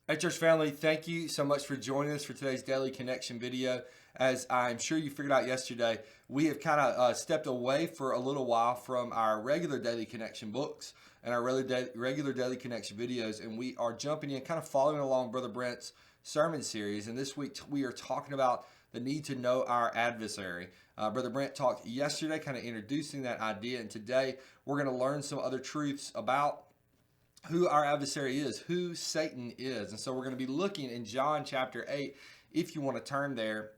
Hey, church family, thank you so much for joining us for today's Daily Connection video. As I'm sure you figured out yesterday, we have kind of stepped away for a little while from our regular Daily Connection books and our regular Daily Connection videos, and we are jumping in, kind of following along Brother Brent's sermon series. And this week we are talking about the need to know our adversary. Brother Brent talked yesterday, kind of introducing that idea, and today we're going to learn some other truths about who our adversary is, who Satan is. And so we're going to be looking in John chapter 8, if you want to turn there,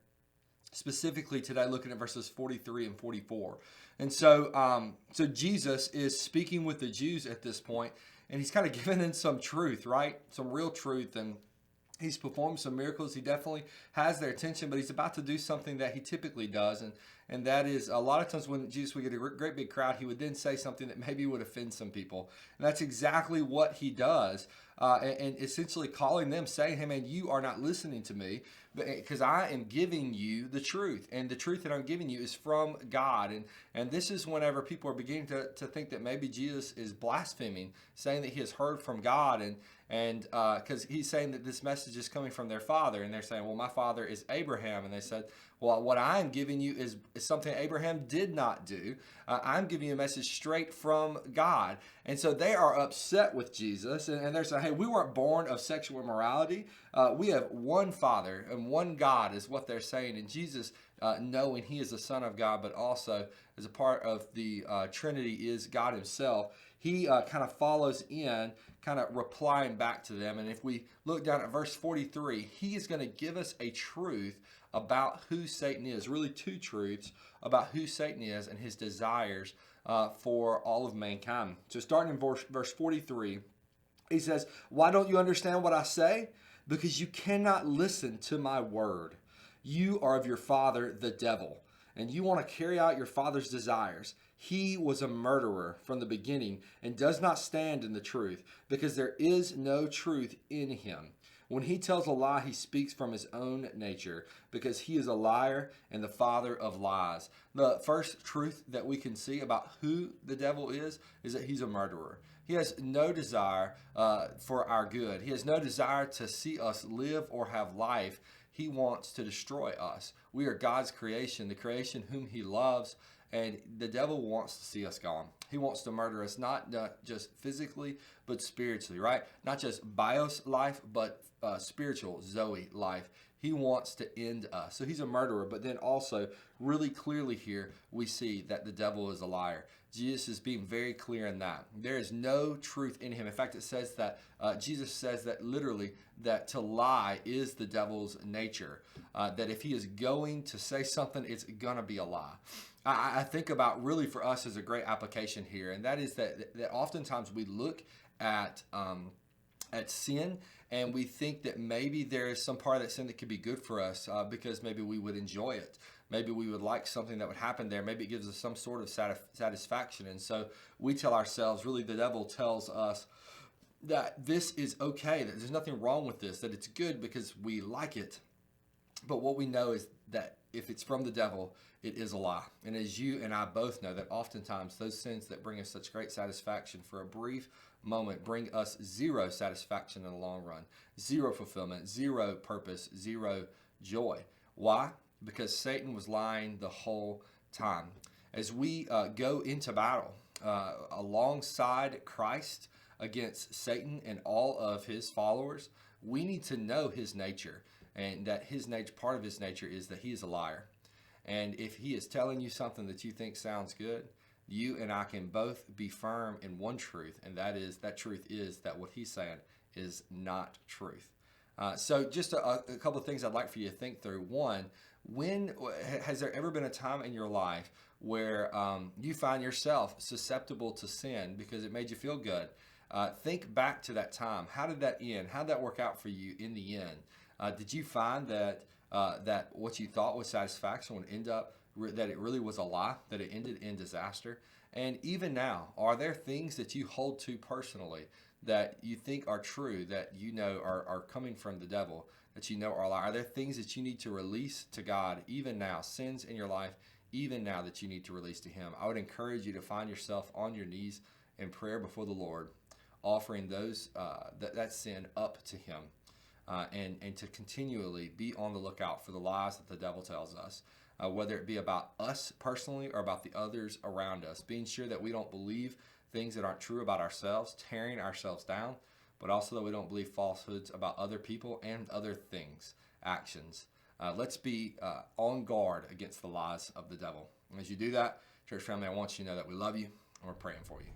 specifically today, looking at verses 43 and 44. And so Jesus is speaking with the Jews at this point, and he's kind of giving them some truth, right? Some real truth. And he's performed some miracles. He definitely has their attention, but he's about to do something that he typically does. And that is, a lot of times when Jesus would get a great big crowd, he would then say something that maybe would offend some people. And that's exactly what he does. And essentially calling them, saying, hey man, you are not listening to me because I am giving you the truth. And the truth that I'm giving you is from God. And this is whenever people are beginning to think that maybe Jesus is blaspheming, saying that he has heard from God. And because he's saying that this message is coming from their father. And they're saying, well, my father is Abraham. And they said, well, what I'm giving you is something Abraham did not do. I'm giving you a message straight from God. And so they are upset with Jesus. And they're saying, hey, we weren't born of sexual immorality. We have one Father and one God is what they're saying. And Jesus, knowing he is the Son of God, but also as a part of the Trinity is God himself, he kind of follows in, kind of replying back to them. And if we look down at verse 43, he is going to give us a truth about who Satan is, really two truths about who Satan is and his desires for all of mankind. So starting in verse 43, he says, why don't you understand what I say? Because you cannot listen to my word. You are of your father, the devil, and you want to carry out your father's desires. He was a murderer from the beginning and does not stand in the truth, because there is no truth in him. When he tells a lie, he speaks from his own nature, because he is a liar and the father of lies. The first truth that we can see about who the devil is that he's a murderer. He has no desire for our good. He has no desire to see us live or have life. He wants to destroy us. We are God's creation, the creation whom he loves, and the devil wants to see us gone. He wants to murder us, not just physically, but spiritually, right? Not just bios life, but spiritual Zoe life. He wants to end us. So he's a murderer, but then also really clearly here we see that the devil is a liar. Jesus is being very clear in that. There is no truth in him. In fact, it says that Jesus says that literally that to lie is the devil's nature. That if he is going to say something, it's going to be a lie. I think about really for us as a great application here, and that is that oftentimes we look at sin and we think that maybe there is some part of that sin that could be good for us because maybe we would enjoy it. Maybe we would like something that would happen there. Maybe it gives us some sort of satisfaction. And so we tell ourselves, really the devil tells us that this is okay, that there's nothing wrong with this, that it's good because we like it. But what we know is that if it's from the devil, it is a lie. And as you and I both know, that oftentimes those sins that bring us such great satisfaction for a brief moment bring us zero satisfaction in the long run, zero fulfillment, zero purpose, zero joy. Why? Because Satan was lying the whole time. As we go into battle alongside Christ against Satan and all of his followers, we need to know his nature, and that his nature, part of his nature is that he is a liar. And if he is telling you something that you think sounds good, you and I can both be firm in one truth, and that truth is that what he's saying is not truth. So just a couple of things I'd like for you to think through. One, when has there ever been a time in your life where you find yourself susceptible to sin because it made you feel good? Think back to that time. How did that end? How did that work out for you in the end? Did you find that what you thought was satisfaction would end up that it really was a lie, that it ended in disaster? And even now, are there things that you hold to personally that you think are true, that you know are coming from the devil, that you know are a lie? Are there things that you need to release to God even now, sins in your life, even now that you need to release to him? I would encourage you to find yourself on your knees in prayer before the Lord, offering that sin up to him. and to continually be on the lookout for the lies that the devil tells us, whether it be about us personally or about the others around us, being sure that we don't believe things that aren't true about ourselves, tearing ourselves down, but also that we don't believe falsehoods about other people and other things, actions. Let's be on guard against the lies of the devil. And as you do that, church family, I want you to know that we love you and we're praying for you.